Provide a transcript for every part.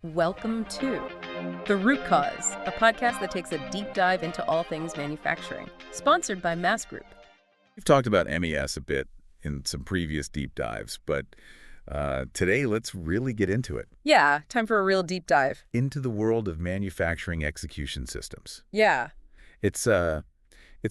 Welcome to The Root Cause, a podcast that takes a deep dive into all things manufacturing, sponsored by MES Group. We've talked about MES a bit in some previous deep dives, but today let's really get into it. Yeah, time for a real deep dive. Into the world of manufacturing execution systems. Yeah. It's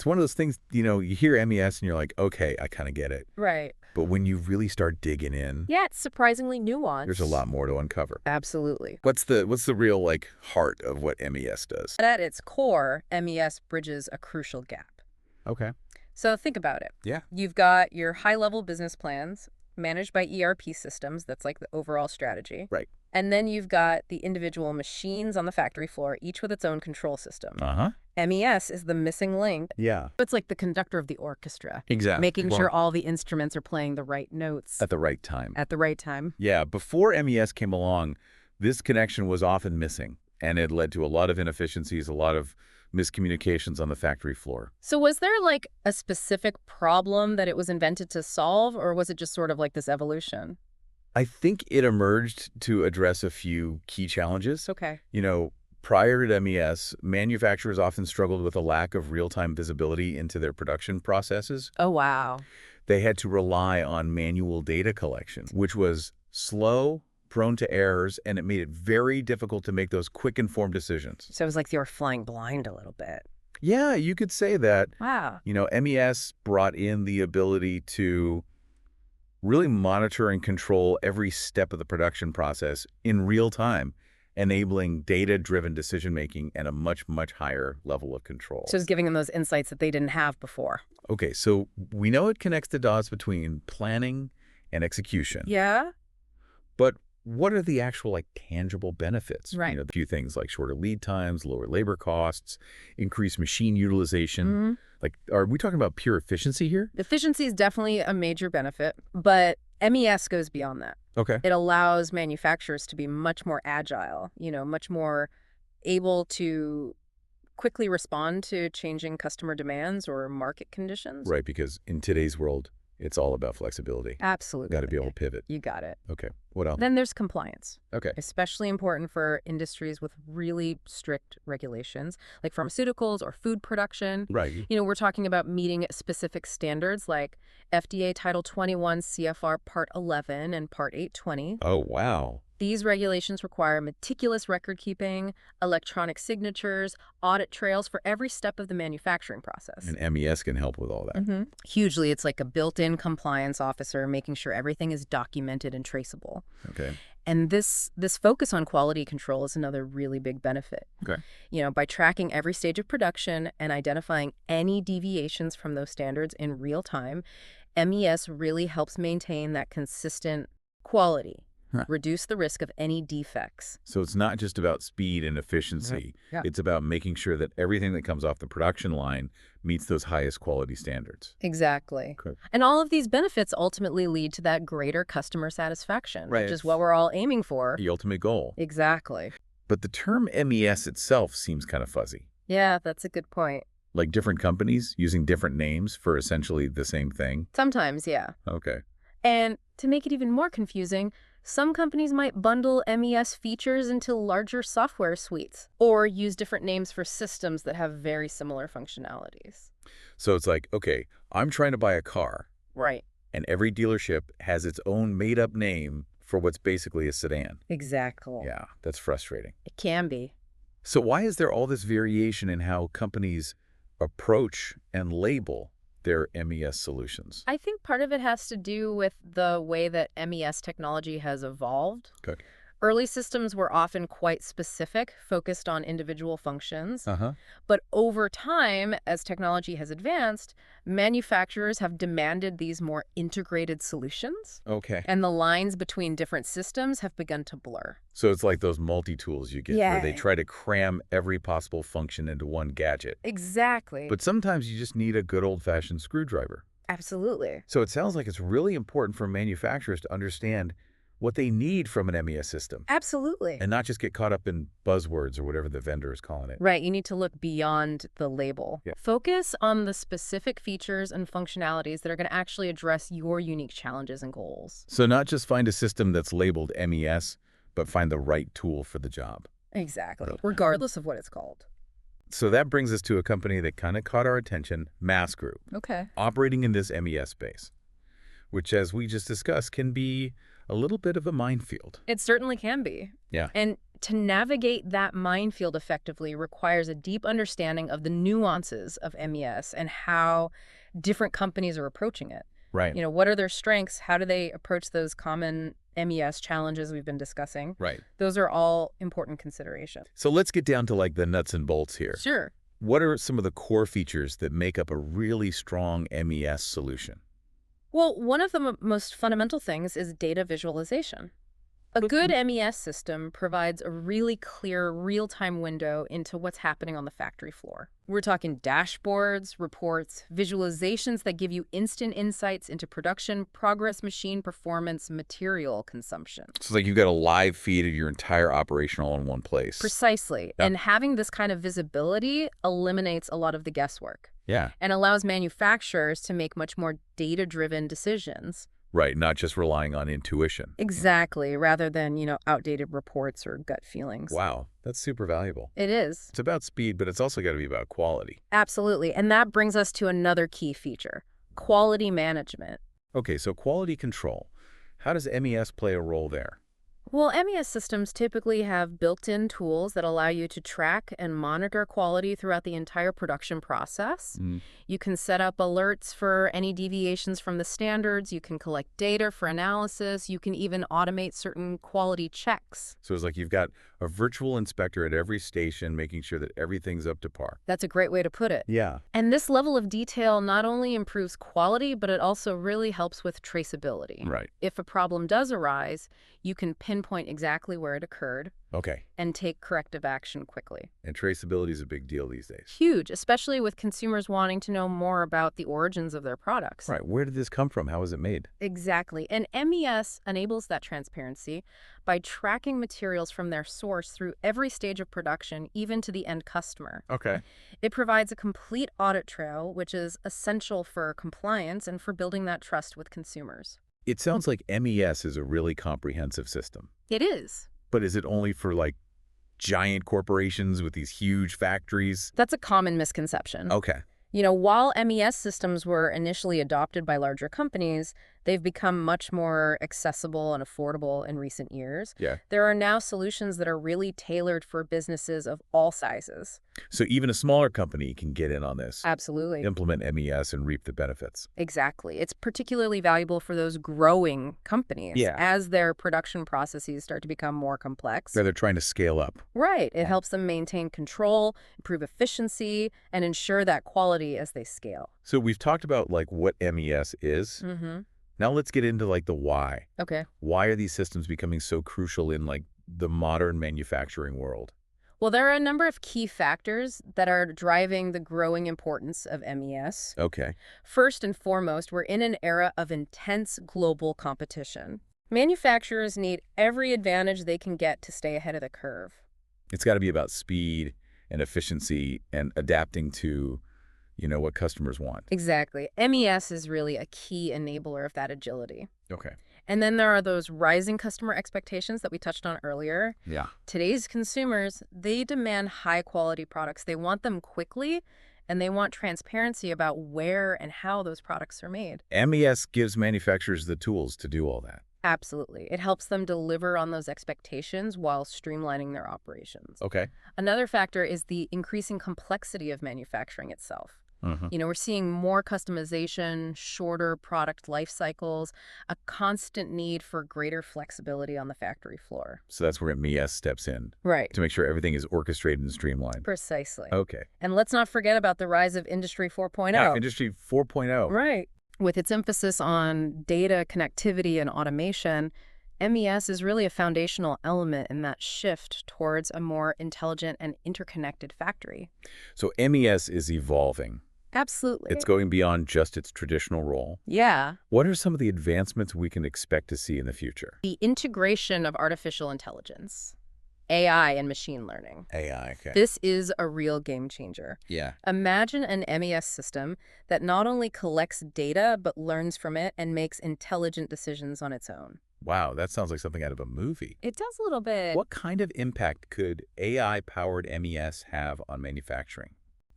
one of those things, you hear MES and you're like, okay, I kind of get it. Right. But when you really start digging in, Yeah, it's surprisingly nuanced. there's a lot more to uncover. Absolutely. What's the real heart of what MES does? At its core, MES bridges a crucial gap. Okay. So think about it. Yeah. You've got your high-level business plans managed by ERP systems. That's like the overall strategy. Right. And then you've got the individual machines on the factory floor, each with its own control system. Uh-huh. MES is the missing link. Yeah. It's like the conductor of the orchestra. Exactly. Making sure all the instruments are playing the right notes At the right time. at the right time. Yeah, before MES came along, this connection was often missing, and it led to a lot of inefficiencies, a lot of miscommunications on the factory floor. So was there like a specific problem that it was invented to solve, or was it just sort of like this evolution? I think it emerged to address a few key challenges. Okay. Prior to MES, manufacturers often struggled with a lack of real-time visibility into their production processes. Oh, wow. They had to rely on manual data collection, which was slow, prone to errors, and it made it very difficult to make those quick, informed decisions. So it was like they were flying blind a little bit. Yeah, you could say that. Wow. MES brought in the ability to really monitor and control every step of the production process in real time, enabling data-driven decision-making and a much, much higher level of control. So it was giving them those insights that they didn't have before. Okay, so we know it connects the dots between planning and execution. Yeah? But what are the actual, tangible benefits? Right. A few things like shorter lead times, lower labor costs, increased machine utilization. Mm-hmm. Are we talking about pure efficiency here? Efficiency is definitely a major benefit, but MES goes beyond that. Okay. It allows manufacturers to be much more agile, much more able to quickly respond to changing customer demands or market conditions. Right, because in today's world, it's all about flexibility. Absolutely. Got to be able to pivot. You got it. Okay. What else? Then there's compliance. Okay. Especially important for industries with really strict regulations, like pharmaceuticals or food production. Right. We're talking about meeting specific standards like FDA Title 21 CFR Part 11 and Part 820. Oh, wow. These regulations require meticulous record keeping, electronic signatures, audit trails for every step of the manufacturing process. And MES can help with all that. Mm-hmm. Hugely, it's like a built-in compliance officer making sure everything is documented and traceable. Okay. And this focus on quality control is another really big benefit. Okay. By tracking every stage of production and identifying any deviations from those standards in real time, MES really helps maintain that consistent quality. Huh. Reduce the risk of any defects. So it's not just about speed and efficiency. Yeah. It's about making sure that everything that comes off the production line meets those highest quality standards. Exactly. Okay. And all of these benefits ultimately lead to that greater customer satisfaction, Right. which is what we're all aiming for. The ultimate goal. Exactly. But the term MES itself seems kind of fuzzy. Yeah, that's a good point. Like different companies using different names for essentially the same thing. Sometimes, yeah. Okay. And to make it even more confusing, some companies might bundle MES features into larger software suites or use different names for systems that have very similar functionalities. So it's like, okay, I'm trying to buy a car. Right. And every dealership has its own made-up name for what's basically a sedan. Exactly. Yeah, that's frustrating. It can be. So why is there all this variation in how companies approach and label their MES solutions? I think part of it has to do with the way that MES technology has evolved. Okay. Early systems were often quite specific, focused on individual functions. Uh-huh. But over time, as technology has advanced, manufacturers have demanded these more integrated solutions. Okay. And the lines between different systems have begun to blur. So it's like those multi-tools you get where they Yeah. try to cram every possible function into one gadget. Exactly. But sometimes you just need a good old-fashioned screwdriver. Absolutely. So it sounds like it's really important for manufacturers to understand what they need from an MES system Absolutely. and not just get caught up in buzzwords or whatever the vendor is calling it. Right, you need to look beyond the label. Yeah. Focus on the specific features and functionalities that are going to actually address your unique challenges and goals. So not just find a system that's labeled MES, but find the right tool for the job. Exactly, regardless of what it's called. So that brings us to a company that kind of caught our attention, MES Group, Okay. operating in this MES space, which, as we just discussed, can be a little bit of a minefield. It certainly can be. Yeah. And to navigate that minefield effectively requires a deep understanding of the nuances of MES and how different companies are approaching it. Right. What are their strengths? How do they approach those common MES challenges we've been discussing? Right. Those are all important considerations. So let's get down to like the nuts and bolts here. Sure. What are some of the core features that make up a really strong MES solution? Well, one of the most fundamental things is data visualization. A good MES system provides a really clear, real-time window into what's happening on the factory floor. We're talking dashboards, reports, visualizations that give you instant insights into production, progress, machine performance, material consumption. So it's like you've got a live feed of your entire operation all in one place. Precisely. Yeah. And having this kind of visibility eliminates a lot of the guesswork Yeah. and allows manufacturers to make much more data-driven decisions. Right, not just relying on intuition. Exactly, rather than, outdated reports or gut feelings. Wow, that's super valuable. It is. It's about speed, but it's also got to be about quality. Absolutely. And that brings us to another key feature, quality management. Okay, so quality control. How does MES play a role there? Well, MES systems typically have built-in tools that allow you to track and monitor quality throughout the entire production process. You can set up alerts for any deviations from the standards. You can collect data for analysis. You can even automate certain quality checks. So it's like you've got a virtual inspector at every station making sure that everything's up to par. That's a great way to put it. Yeah. And this level of detail not only improves quality, but it also really helps with traceability. Right. If a problem does arise, you can pinpoint exactly where it occurred Okay. and take corrective action quickly. And traceability is a big deal these days. Huge, especially with consumers wanting to know more about the origins of their products. Right. Where did this come from? How was it made? Exactly. And MES enables that transparency by tracking materials from their source through every stage of production, even to the end customer. Okay. It provides a complete audit trail, which is essential for compliance and for building that trust with consumers. It sounds like MES is a really comprehensive system. It is. But is it only for like giant corporations with these huge factories? That's a common misconception. Okay. While MES systems were initially adopted by larger companies, they've become much more accessible and affordable in recent years. Yeah. There are now solutions that are really tailored for businesses of all sizes. So even a smaller company can get in on this, Absolutely. implement MES, and reap the benefits. Exactly. It's particularly valuable for those growing companies Yeah. as their production processes start to become more complex. They're trying to scale up. Right. It helps them maintain control, improve efficiency, and ensure that quality as they scale. So we've talked about like what MES is. Mm-hmm. Now let's get into like the why. Okay. Why are these systems becoming so crucial in like the modern manufacturing world? Well, there are a number of key factors that are driving the growing importance of MES. Okay. First and foremost, we're in an era of intense global competition. Manufacturers need every advantage they can get to stay ahead of the curve. It's got to be about speed and efficiency and adapting to, what customers want. Exactly. MES is really a key enabler of that agility. Okay. And then there are those rising customer expectations that we touched on earlier. Yeah. Today's consumers, they demand high-quality products. They want them quickly, and they want transparency about where and how those products are made. MES gives manufacturers the tools to do all that. Absolutely. It helps them deliver on those expectations while streamlining their operations. Okay. Another factor is the increasing complexity of manufacturing itself. We're seeing more customization, shorter product life cycles, a constant need for greater flexibility on the factory floor. So that's where MES steps in Right. to make sure everything is orchestrated and streamlined. Precisely. Okay. And let's not forget about the rise of Industry 4.0. Yeah, Industry 4.0. Right. With its emphasis on data connectivity and automation, MES is really a foundational element in that shift towards a more intelligent and interconnected factory. So MES is evolving. Absolutely. It's going beyond just its traditional role. Yeah. What are some of the advancements we can expect to see in the future? The integration of artificial intelligence, AI, and machine learning. AI, okay. This is a real game changer. Yeah. Imagine an MES system that not only collects data, but learns from it and makes intelligent decisions on its own. Wow, that sounds like something out of a movie. It does a little bit. What kind of impact could AI-powered MES have on manufacturing?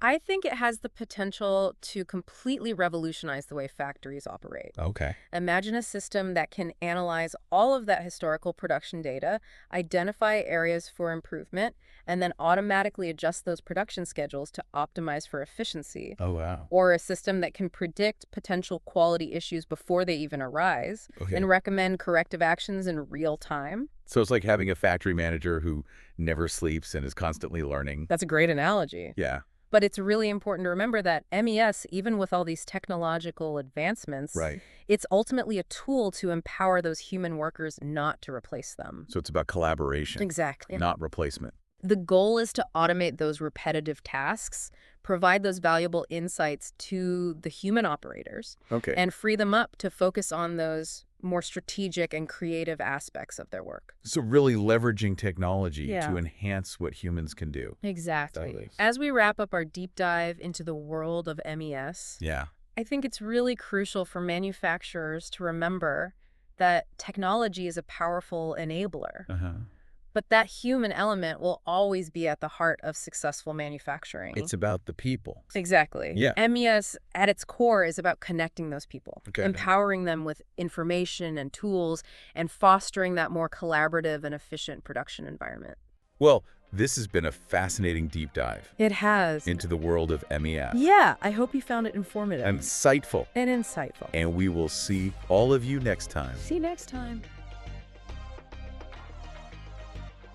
I think it has the potential to completely revolutionize the way factories operate. Okay. Imagine a system that can analyze all of that historical production data, identify areas for improvement, and then automatically adjust those production schedules to optimize for efficiency. Oh, wow. Or a system that can predict potential quality issues before they even arise Okay. and recommend corrective actions in real time. So it's like having a factory manager who never sleeps and is constantly learning. That's a great analogy. Yeah, But it's really important to remember that MES, even with all these technological advancements, right. it's ultimately a tool to empower those human workers, not to replace them. So it's about collaboration, Exactly. not replacement. The goal is to automate those repetitive tasks, provide those valuable insights to the human operators, Okay. and free them up to focus on those more strategic and creative aspects of their work. So really leveraging technology Yeah. to enhance what humans can do. Exactly. Totally. As we wrap up our deep dive into the world of MES, Yeah. I think it's really crucial for manufacturers to remember that technology is a powerful enabler, Uh-huh. but that human element will always be at the heart of successful manufacturing. It's about the people. Exactly. Yeah. MES, at its core, is about connecting those people, Okay. empowering them with information and tools, and fostering that more collaborative and efficient production environment. Well, this has been a fascinating deep dive It has. into the world of MES. Yeah, I hope you found it informative Insightful. and insightful. And we will see all of you next time. See you next time.